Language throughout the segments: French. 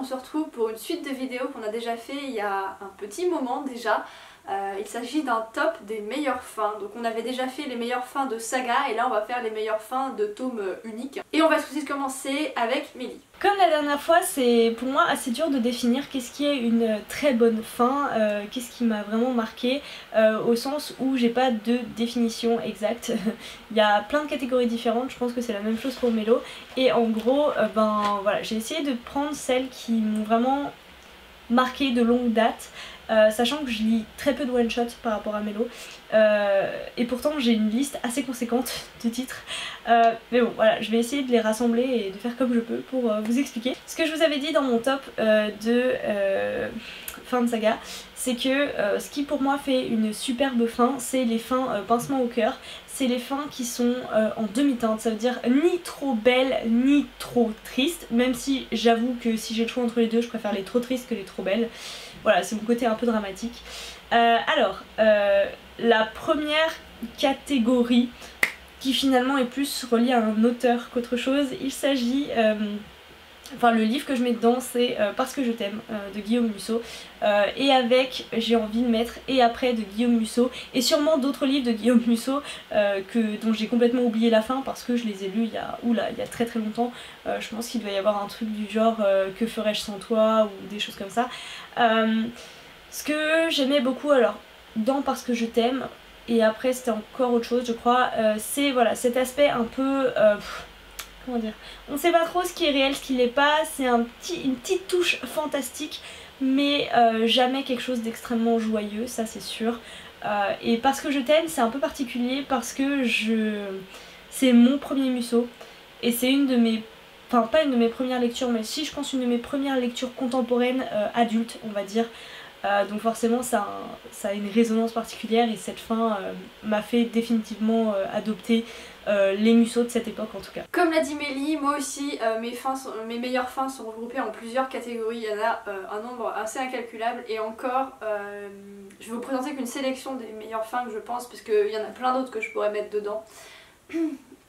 on se retrouve pour une suite de vidéos qu'on a déjà fait il y a un petit moment déjà. Il s'agit d'un top des meilleures fins. Donc on avait déjà fait les meilleures fins de saga et là on va faire les meilleures fins de tomes uniques. Et on va tout de suite commencer avec Mélie. Comme la dernière fois, c'est pour moi assez dur de définir qu'est-ce qui est une très bonne fin, qu'est-ce qui m'a vraiment marqué, au sens où j'ai pas de définition exacte. Il y a plein de catégories différentes, je pense que c'est la même chose pour Mélo. Et en gros, ben voilà, j'ai essayé de prendre celles qui m'ont vraiment marqué de longue date. Sachant que je lis très peu de one-shot par rapport à Mélo, et pourtant j'ai une liste assez conséquente de titres, mais bon voilà, je vais essayer de les rassembler et de faire comme je peux pour vous expliquer. Ce que je vous avais dit dans mon top de fin de saga, c'est que ce qui pour moi fait une superbe fin, c'est les fins pincement au cœur. C'est les fins qui sont en demi-teinte, ça veut dire ni trop belles ni trop tristes, même si j'avoue que si j'ai le choix entre les deux, je préfère les trop tristes que les trop belles. Voilà, c'est mon côté un peu dramatique. La première catégorie, qui finalement est plus reliée à un auteur qu'autre chose, il s'agit... Enfin, le livre que je mets dedans, c'est Parce que je t'aime de Guillaume Musso, et avec, j'ai envie de mettre Et après de Guillaume Musso, et sûrement d'autres livres de Guillaume Musso dont j'ai complètement oublié la fin parce que je les ai lus il y a très très longtemps. Je pense qu'il doit y avoir un truc du genre Que ferais-je sans toi ou des choses comme ça. Ce que j'aimais beaucoup alors dans Parce que je t'aime, et après c'était encore autre chose je crois, c'est voilà, cet aspect un peu... comment dire, on sait pas trop ce qui est réel, ce qui l'est pas, c'est une petite touche fantastique, mais jamais quelque chose d'extrêmement joyeux, ça c'est sûr. Et Parce que je t'aime, c'est un peu particulier parce que c'est mon premier Musso, et c'est une de mes... Enfin pas une de mes premières lectures, mais si, je pense une de mes premières lectures contemporaines adultes, on va dire. Donc forcément ça a une résonance particulière, et cette fin m'a fait définitivement adopter les Musso de cette époque en tout cas. Comme l'a dit Mélie, moi aussi mes meilleures fins sont regroupées en plusieurs catégories. Il y en a un nombre assez incalculable, et encore je vais vous présenter qu'une sélection des meilleures fins que je pense, parce qu'il y en a plein d'autres que je pourrais mettre dedans.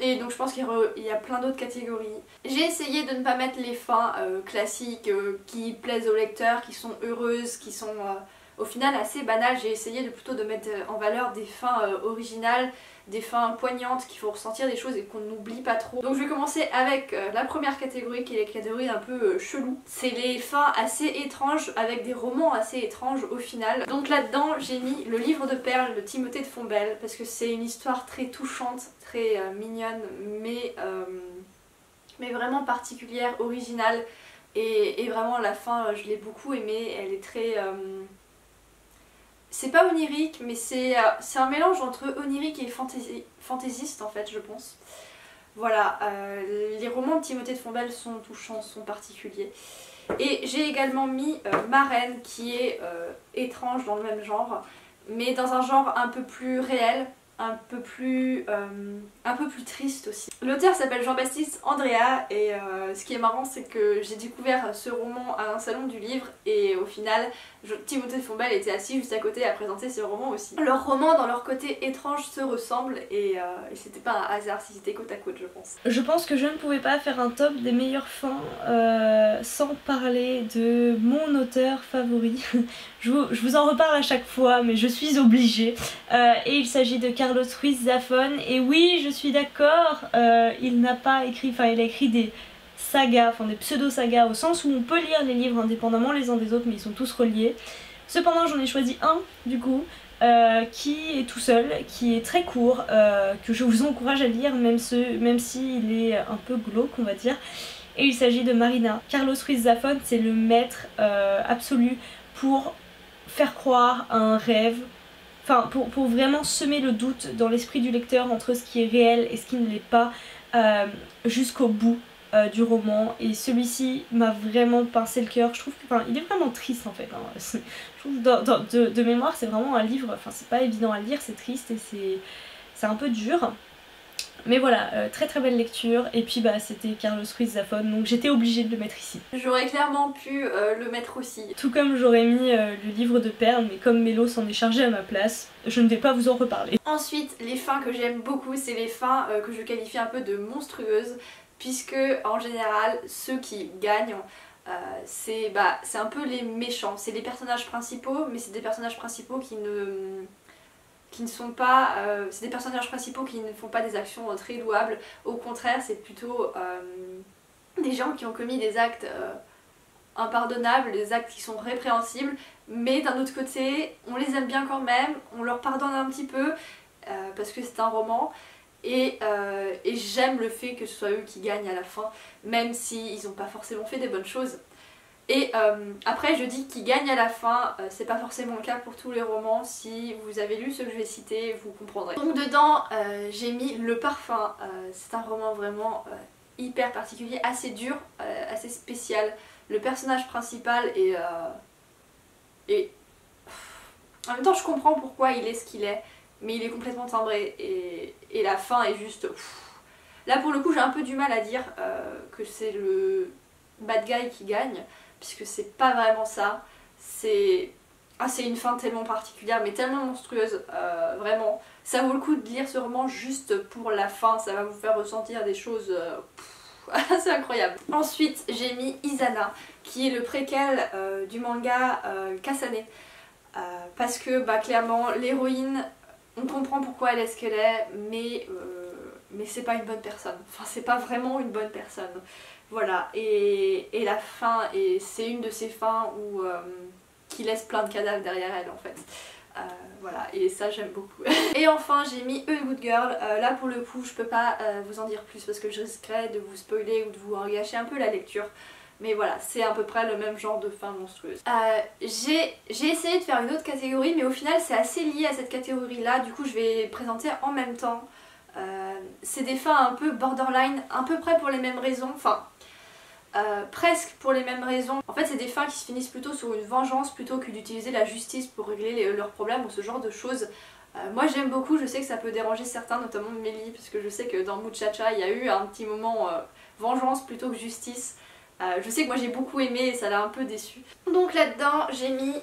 Et donc je pense qu'il y a plein d'autres catégories. J'ai essayé de ne pas mettre les fins classiques qui plaisent aux lecteurs, qui sont heureuses, qui sont au final assez banales. J'ai essayé plutôt de mettre en valeur des fins originales, des fins poignantes qui font ressentir des choses et qu'on n'oublie pas trop. Donc je vais commencer avec la première catégorie, qui est la catégorie un peu chelou. C'est les fins assez étranges, avec des romans assez étranges au final. Donc là-dedans j'ai mis Le Livre de Perles de Timothée de Fombelle, parce que c'est une histoire très touchante, très mignonne, mais vraiment particulière, originale, et vraiment la fin je l'ai beaucoup aimée. Elle est très... c'est pas onirique, mais c'est un mélange entre onirique et fantaisiste en fait, je pense. Voilà, les romans de Timothée de Fombelle sont touchants, sont particuliers. Et j'ai également mis Marraine, qui est étrange dans le même genre, mais dans un genre un peu plus réel, un peu plus triste aussi. L'auteur s'appelle Jean-Baptiste Andréa, et ce qui est marrant, c'est que j'ai découvert ce roman à un salon du livre, et au final Timothée de Fombelle était assis juste à côté à présenter ce roman aussi. Leurs romans dans leur côté étrange se ressemblent, et c'était pas un hasard si c'était côte à côte, je pense. Je pense que je ne pouvais pas faire un top des meilleures fins sans parler de mon auteur favori. Je vous en reparle à chaque fois, mais je suis obligée. Et il s'agit de Carlos Ruiz Zafón. Et oui, je suis d'accord, il n'a pas écrit, enfin il a écrit des sagas, enfin des pseudo-sagas, au sens où on peut lire les livres indépendamment les uns des autres, mais ils sont tous reliés. Cependant, j'en ai choisi un, du coup, qui est tout seul, qui est très court, que je vous encourage à lire, même s'il est un peu glauque, on va dire. Et il s'agit de Marina. Carlos Ruiz Zafón, c'est le maître absolu pour faire croire à un rêve, enfin pour vraiment semer le doute dans l'esprit du lecteur entre ce qui est réel et ce qui ne l'est pas, jusqu'au bout du roman. Et celui-ci m'a vraiment pincé le cœur. Je trouve que, il est vraiment triste en fait, hein. Je trouve de mémoire c'est vraiment un livre, enfin c'est pas évident à lire, c'est triste et c'est un peu dur. Mais voilà, très très belle lecture, et puis c'était Carlos Ruiz Zafón, donc j'étais obligée de le mettre ici. J'aurais clairement pu le mettre aussi. Tout comme j'aurais mis Le Livre de Perles, mais comme Mélo s'en est chargé à ma place, je ne vais pas vous en reparler. Ensuite, les fins que j'aime beaucoup, c'est les fins que je qualifie un peu de monstrueuses, puisque en général, ceux qui gagnent c'est un peu les méchants, c'est les personnages principaux, mais c'est des personnages principaux qui ne sont pas... c'est des personnages principaux qui ne font pas des actions très louables, au contraire c'est plutôt des gens qui ont commis des actes impardonnables, des actes qui sont répréhensibles, mais d'un autre côté on les aime bien quand même, on leur pardonne un petit peu, parce que c'est un roman, et j'aime le fait que ce soit eux qui gagnent à la fin, même s'ils n'ont pas forcément fait des bonnes choses. Et après je dis qu'ils gagnent à la fin, c'est pas forcément le cas pour tous les romans, si vous avez lu ceux que je vais citer vous comprendrez. Donc dedans j'ai mis Le Parfum, c'est un roman vraiment hyper particulier, assez dur, assez spécial. Le personnage principal est en même temps je comprends pourquoi il est ce qu'il est, mais il est complètement timbré et la fin est juste... Là pour le coup j'ai un peu du mal à dire que c'est le bad guy qui gagne, puisque c'est pas vraiment ça. C'est une fin tellement particulière mais tellement monstrueuse, vraiment. Ça vaut le coup de lire ce roman juste pour la fin, ça va vous faire ressentir des choses c'est incroyable. Ensuite j'ai mis Izana, qui est le préquel du manga Kasane. Parce que clairement l'héroïne, on comprend pourquoi elle est ce qu'elle est, mais c'est pas une bonne personne. Enfin c'est pas vraiment une bonne personne. Voilà, et la fin, c'est une de ces fins où qui laisse plein de cadavres derrière elle en fait. Voilà, et ça j'aime beaucoup. Et enfin j'ai mis A Good Girl, là pour le coup je peux pas vous en dire plus parce que je risquerais de vous spoiler ou de vous gâcher un peu la lecture. Mais voilà, c'est à peu près le même genre de fin monstrueuse. J'ai essayé de faire une autre catégorie, mais au final c'est assez lié à cette catégorie là, du coup je vais présenter en même temps. C'est des fins un peu borderline, à peu près pour les mêmes raisons, enfin presque pour les mêmes raisons. En fait c'est des fins qui se finissent plutôt sur une vengeance plutôt que d'utiliser la justice pour régler leurs problèmes ou ce genre de choses. Moi j'aime beaucoup, je sais que ça peut déranger certains, notamment Mélie, parce que je sais que dans Muchacha il y a eu un petit moment vengeance plutôt que justice. Je sais que moi j'ai beaucoup aimé et ça l'a un peu déçu. Donc là-dedans j'ai mis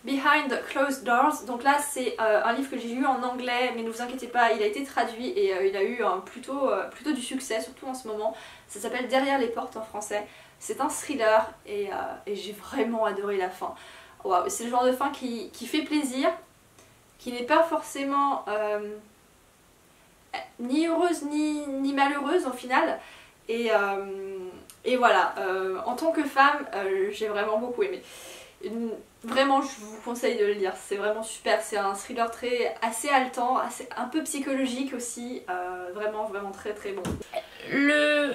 Behind Closed Doors. Donc là c'est un livre que j'ai lu en anglais, mais ne vous inquiétez pas, il a été traduit et il a eu plutôt du succès, surtout en ce moment. Ça s'appelle Derrière les portes en français. C'est un thriller et j'ai vraiment adoré la fin. Wow, c'est le genre de fin qui fait plaisir, qui n'est pas forcément ni heureuse ni malheureuse au final. Et voilà, en tant que femme, j'ai vraiment beaucoup aimé. Vraiment, je vous conseille de le lire, c'est vraiment super. C'est un thriller assez haletant, un peu psychologique aussi, vraiment très très bon. Le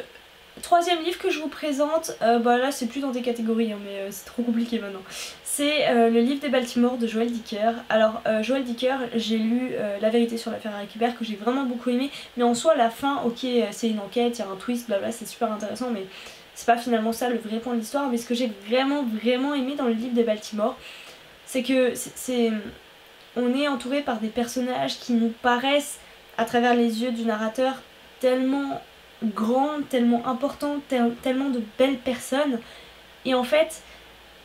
troisième livre que je vous présente, là c'est plus dans des catégories, hein, mais c'est trop compliqué maintenant. C'est le livre des Baltimore de Joël Dicker. Alors Joël Dicker, j'ai lu La vérité sur l'affaire Harry Kuber que j'ai vraiment beaucoup aimé, mais en soi la fin, ok c'est une enquête, il y a un twist, blabla, c'est super intéressant, mais c'est pas finalement ça le vrai point de l'histoire. Mais ce que j'ai vraiment aimé dans le livre des Baltimore, c'est que on est entouré par des personnages qui nous paraissent, à travers les yeux du narrateur, tellement grandes, tellement importantes, tellement de belles personnes. Et en fait,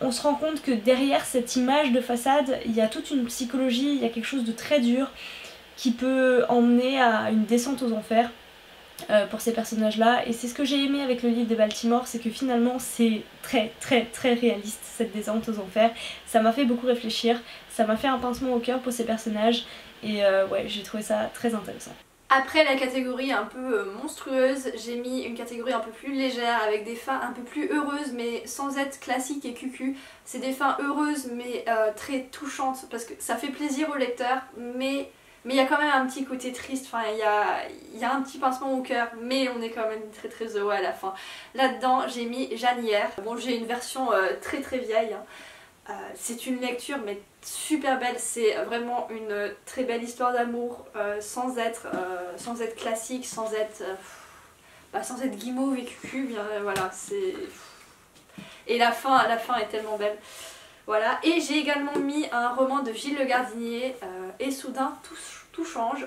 on se rend compte que derrière cette image de façade, il y a toute une psychologie, il y a quelque chose de très dur qui peut emmener à une descente aux enfers pour ces personnages-là. Et c'est ce que j'ai aimé avec le livre des Baltimore, c'est que finalement c'est très réaliste cette descente aux enfers. Ça m'a fait beaucoup réfléchir, ça m'a fait un pincement au cœur pour ces personnages et ouais, j'ai trouvé ça très intéressant. Après la catégorie un peu monstrueuse, j'ai mis une catégorie un peu plus légère avec des fins un peu plus heureuses mais sans être classiques et cucu. C'est des fins heureuses mais très touchantes parce que ça fait plaisir au lecteur, mais il y a quand même un petit côté triste, enfin il y a un petit pincement au cœur, mais on est quand même très heureux à la fin. Là-dedans j'ai mis Jeanne hier. Bon, j'ai une version très vieille, hein. C'est une lecture mais super belle, c'est vraiment une très belle histoire d'amour sans être classique, sans être guimauve et cucu, bien voilà, c'est... Et la fin est tellement belle. Voilà, et j'ai également mis un roman de Gilles Le Gardinier, Et soudain tout change.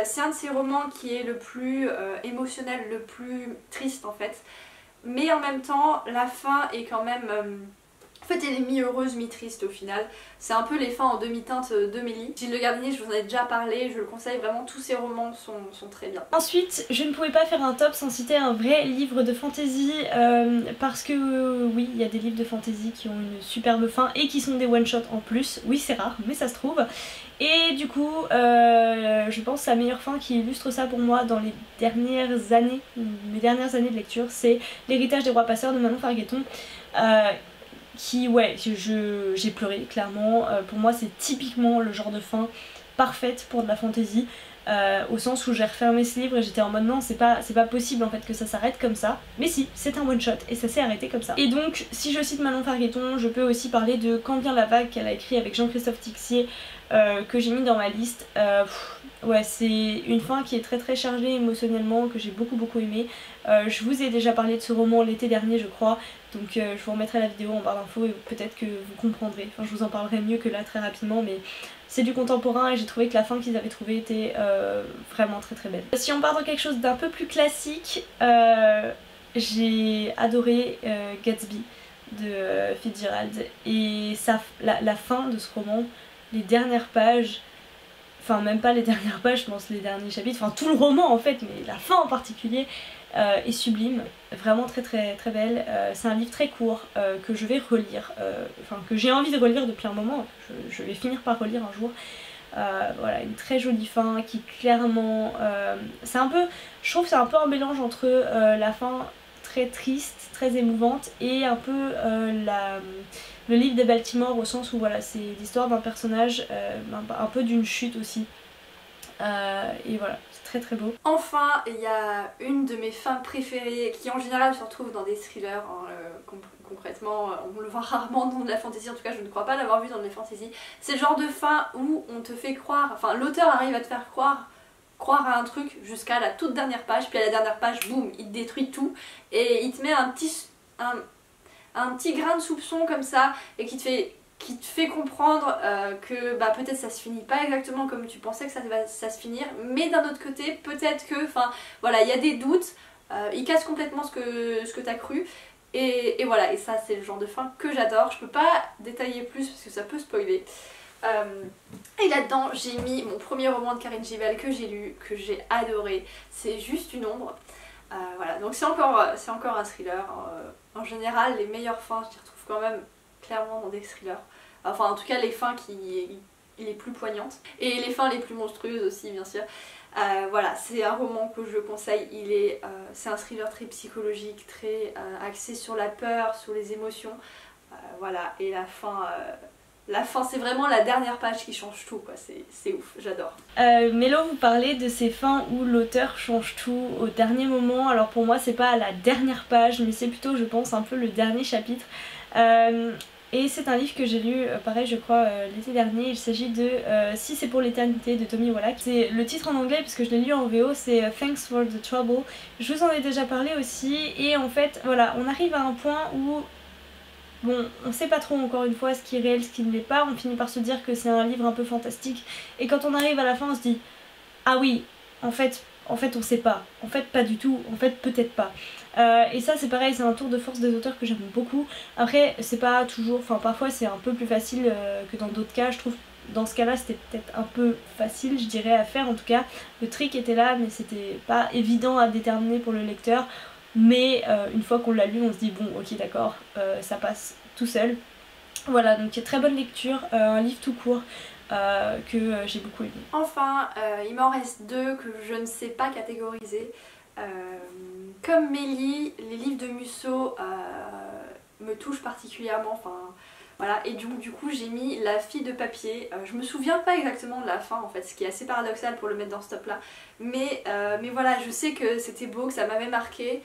C'est un de ces romans qui est le plus émotionnel, le plus triste en fait. Mais en même temps, la fin est quand même En fait, elle est mi-heureuse, mi-triste au final. C'est un peu les fins en demi-teinte de Mélie. Gilles Le Gardinier, je vous en ai déjà parlé, je le conseille vraiment, tous ses romans sont très bien. Ensuite, je ne pouvais pas faire un top sans citer un vrai livre de fantasy, parce que oui, il y a des livres de fantasy qui ont une superbe fin et qui sont des one-shots en plus. Oui, c'est rare, mais ça se trouve. Et du coup, je pense que la meilleure fin qui illustre ça pour moi dans les dernières années, mes dernières années de lecture, c'est L'héritage des rois passeurs de Manon Fargueton. Qui, ouais, j'ai pleuré clairement. Pour moi, c'est typiquement le genre de fin parfaite pour de la fantasy. Au sens où j'ai refermé ce livre et j'étais en mode non, c'est pas possible en fait que ça s'arrête comme ça. Mais si, c'est un one shot et ça s'est arrêté comme ça. Et donc, si je cite Manon Fargueton, je peux aussi parler de Quand vient la vague qu'elle a écrit avec Jean-Christophe Tixier, que j'ai mis dans ma liste. Ouais, c'est une fin qui est très très chargée émotionnellement, que j'ai beaucoup aimé. Je vous ai déjà parlé de ce roman l'été dernier, je crois. Donc je vous remettrai la vidéo en barre d'infos et peut-être que vous comprendrez. Enfin, je vous en parlerai mieux que là très rapidement, mais c'est du contemporain et j'ai trouvé que la fin qu'ils avaient trouvée était vraiment très belle. Si on part dans quelque chose d'un peu plus classique, j'ai adoré Gatsby de Fitzgerald. Et la fin de ce roman, les dernières pages, enfin même pas les dernières pages, je pense les derniers chapitres, enfin tout le roman en fait, mais la fin en particulier est sublime, vraiment très belle. C'est un livre très court que je vais relire, enfin que j'ai envie de relire depuis un moment, je vais finir par relire un jour. Voilà, une très jolie fin qui clairement, c'est un peu, je trouve que c'est un peu un mélange entre la fin très triste, très émouvante et un peu le livre de Baltimore au sens où voilà, c'est l'histoire d'un personnage, un peu d'une chute aussi. Et voilà, c'est très beau. Enfin, il y a une de mes fins préférées qui en général se retrouve dans des thrillers, hein, concrètement on le voit rarement dans de la fantasy, en tout cas je ne crois pas l'avoir vu dans de la fantasy. C'est le genre de fin où on te fait croire, enfin l'auteur arrive à te faire croire à un truc jusqu'à la toute dernière page, puis à la dernière page, boum, il te détruit tout et il te met un petit grain de soupçon comme ça et qui te fait comprendre que bah, peut-être ça se finit pas exactement comme tu pensais que ça se finir, mais d'un autre côté peut-être que, enfin voilà, il y a des doutes, il casse complètement ce que t'as cru et voilà, et ça c'est le genre de fin que j'adore. Je peux pas détailler plus parce que ça peut spoiler. Et là-dedans j'ai mis mon premier roman de Karine Givel que j'ai lu, que j'ai adoré, c'est Juste une ombre. Voilà, donc c'est encore un thriller. En général les meilleures fins je les retrouve quand même clairement dans des thrillers. Enfin en tout cas les fins les plus poignantes. Et les fins les plus monstrueuses aussi bien sûr. Voilà, c'est un roman que je conseille, c'est un thriller très psychologique, très axé sur la peur, sur les émotions. Voilà, et la fin c'est vraiment la dernière page qui change tout quoi, c'est ouf, j'adore. Mélo vous parlez de ces fins où l'auteur change tout au dernier moment. Alors pour moi c'est pas à la dernière page mais c'est plutôt je pense un peu le dernier chapitre. Et c'est un livre que j'ai lu, pareil je crois l'été dernier. Il s'agit de Si c'est pour l'éternité de Tommy Wallach. C'est le titre en anglais parce que je l'ai lu en VO, c'est Thanks for the Trouble. Je vous en ai déjà parlé aussi et en fait voilà, on arrive à un point où bon, on sait pas trop encore une fois ce qui est réel, ce qui ne l'est pas, on finit par se dire que c'est un livre un peu fantastique et quand on arrive à la fin on se dit ah oui, en fait on sait pas, en fait pas du tout, en fait peut-être pas. Et ça c'est pareil, c'est un tour de force des auteurs que j'aime beaucoup. Après c'est pas toujours, enfin parfois c'est un peu plus facile que dans d'autres cas, je trouve. Dans ce cas-là c'était peut-être un peu facile je dirais à faire, en tout cas le trick était là mais c'était pas évident à déterminer pour le lecteur. Mais une fois qu'on l'a lu on se dit bon ok d'accord, ça passe tout seul. Voilà, donc très bonne lecture, un livre tout court que j'ai beaucoup aimé. Enfin il m'en reste deux que je ne sais pas catégoriser. Comme Mélie, les livres de Musso me touchent particulièrement, enfin voilà, et du coup j'ai mis La fille de papier. Je me souviens pas exactement de la fin en fait, ce qui est assez paradoxal pour le mettre dans ce top là, mais voilà, je sais que c'était beau, que ça m'avait marqué.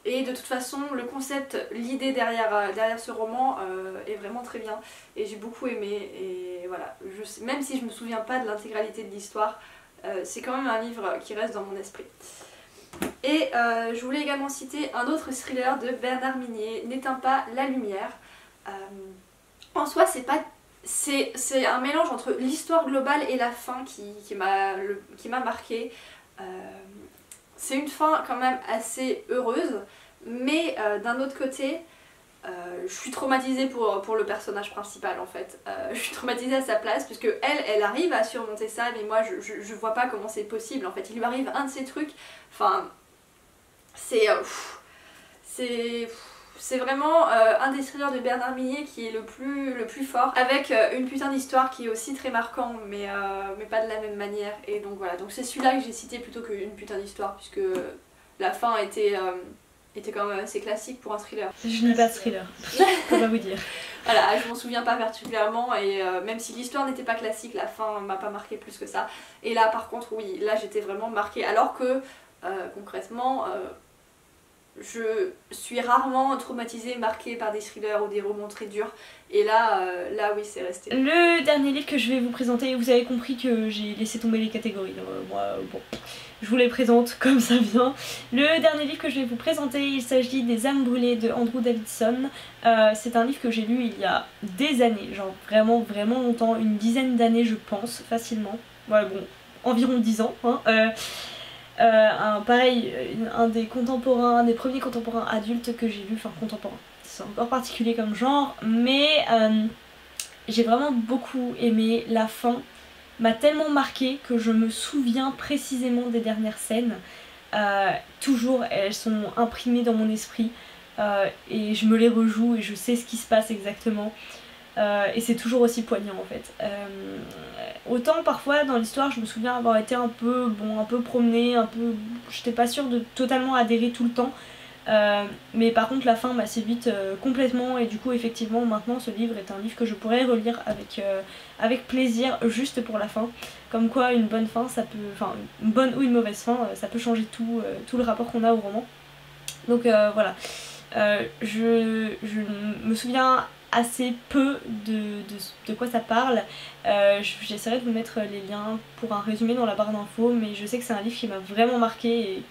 Et de toute façon le concept, l'idée derrière ce roman est vraiment très bien et j'ai beaucoup aimé et voilà, même si je me souviens pas de l'intégralité de l'histoire, c'est quand même un livre qui reste dans mon esprit. Et je voulais également citer un autre thriller de Bernard Minier, N'éteins pas la lumière. En soi c'est un mélange entre l'histoire globale et la fin qui m'a marqué. C'est une fin quand même assez heureuse, mais d'un autre côté, Je suis traumatisée pour le personnage principal en fait. Je suis traumatisée à sa place parce que elle arrive à surmonter ça, mais moi je vois pas comment c'est possible en fait. Il lui arrive un de ces trucs, enfin c'est vraiment un des thrillers de Bernard Minet qui est le plus fort, avec une putain d'histoire qui est aussi très marquante, mais pas de la même manière. Et donc voilà, donc c'est celui-là que j'ai cité plutôt qu'une putain d'histoire, puisque la fin était quand même assez classique pour un thriller. Je n'ai pas de thriller, je peux pas vous dire. Voilà, je m'en souviens pas particulièrement, et même si l'histoire n'était pas classique, la fin m'a pas marqué plus que ça. Et là par contre oui, là j'étais vraiment marquée, alors que concrètement je suis rarement traumatisée, marquée par des thrillers ou des romans très durs. Et là oui, c'est resté. Le dernier livre que je vais vous présenter, vous avez compris que j'ai laissé tomber les catégories. Moi, bon, je vous les présente comme ça vient. Le dernier livre que je vais vous présenter, il s'agit des âmes brûlées de Andrew Davidson. C'est un livre que j'ai lu il y a des années, genre vraiment longtemps, une dizaine d'années je pense, facilement. Ouais, bon, environ 10 ans. Hein. Pareil, un des premiers contemporains adultes que j'ai lu, enfin contemporain, c'est encore particulier comme genre, mais j'ai vraiment beaucoup aimé. La fin m'a tellement marquée que je me souviens précisément des dernières scènes. Toujours elles sont imprimées dans mon esprit et je me les rejoue et je sais ce qui se passe exactement. Et c'est toujours aussi poignant en fait. Autant parfois dans l'histoire je me souviens avoir été un peu promenée, j'étais pas sûre de totalement adhérer tout le temps. Mais par contre la fin m'a séduite complètement, et du coup effectivement maintenant ce livre est un livre que je pourrais relire avec plaisir juste pour la fin. Comme quoi une bonne fin ça peut, enfin une bonne ou une mauvaise fin ça peut changer tout le rapport qu'on a au roman. Donc voilà, je me souviens assez peu de quoi ça parle. J'essaierai de vous mettre les liens pour un résumé dans la barre d'infos, mais je sais que c'est un livre qui m'a vraiment marqué et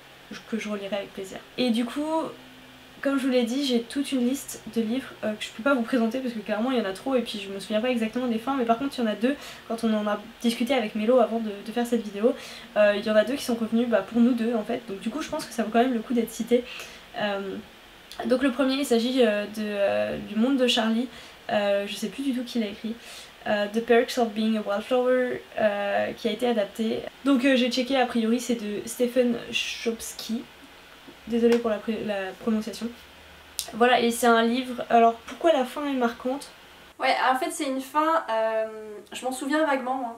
que je relirai avec plaisir. Et du coup, comme je vous l'ai dit, j'ai toute une liste de livres que je peux pas vous présenter parce que clairement il y en a trop, et puis je me souviens pas exactement des fins, mais par contre il y en a deux, quand on en a discuté avec Mélo avant de faire cette vidéo, il y en a deux qui sont revenus pour nous deux en fait, donc du coup je pense que ça vaut quand même le coup d'être cité. Donc le premier, il s'agit du monde de Charlie, je sais plus du tout qui l'a écrit, The Perks of Being a Wildflower, qui a été adapté. Donc j'ai checké, a priori c'est de Stephen Chbosky, désolée pour la prononciation. Voilà, et c'est un livre, alors pourquoi la fin est marquante? Ouais, en fait c'est une fin, je m'en souviens vaguement, hein.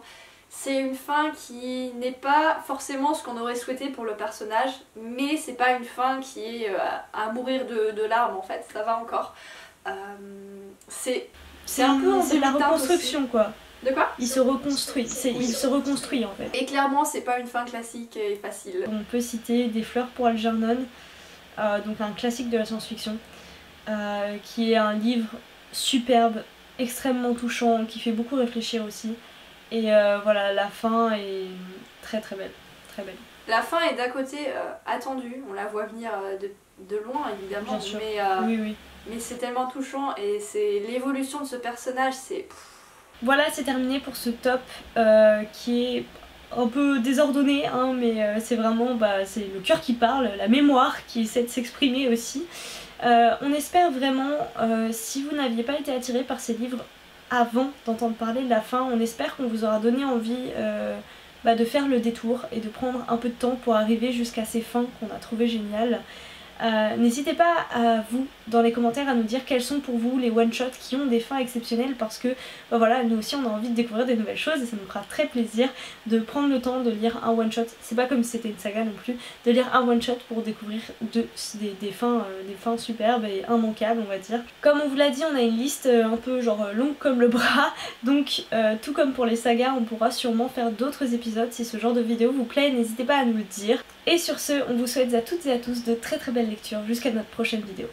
C'est une fin qui n'est pas forcément ce qu'on aurait souhaité pour le personnage, mais c'est pas une fin qui est à mourir de larmes en fait, ça va encore. C'est un peu c'est la reconstruction aussi. Quoi. De quoi? Il se reconstruit, il se reconstruit en fait. Et clairement c'est pas une fin classique et facile. On peut citer Des fleurs pour Algernon, donc un classique de la science-fiction, qui est un livre superbe, extrêmement touchant, qui fait beaucoup réfléchir aussi. Et voilà, la fin est très belle, très belle. La fin est d'un côté attendue, on la voit venir de loin évidemment, bien sûr. Mais, oui. Mais c'est tellement touchant, et c'est l'évolution de ce personnage, c'est... Voilà, c'est terminé pour ce top qui est un peu désordonné, hein, mais c'est vraiment c'est le cœur qui parle, la mémoire qui essaie de s'exprimer aussi. On espère vraiment, si vous n'aviez pas été attiré par ces livres avant d'entendre parler de la fin, on espère qu'on vous aura donné envie de faire le détour et de prendre un peu de temps pour arriver jusqu'à ces fins qu'on a trouvées géniales. N'hésitez pas vous dans les commentaires à nous dire quels sont pour vous les one-shots qui ont des fins exceptionnelles, parce que voilà, nous aussi on a envie de découvrir des nouvelles choses et ça nous fera très plaisir de prendre le temps de lire un one-shot. C'est pas comme si c'était une saga non plus, de lire un one-shot pour découvrir des fins superbes et immanquables on va dire. Comme on vous l'a dit, on a une liste un peu genre longue comme le bras, donc tout comme pour les sagas on pourra sûrement faire d'autres épisodes. Si ce genre de vidéo vous plaît, n'hésitez pas à nous le dire. Et sur ce, on vous souhaite à toutes et à tous de très belles lectures jusqu'à notre prochaine vidéo.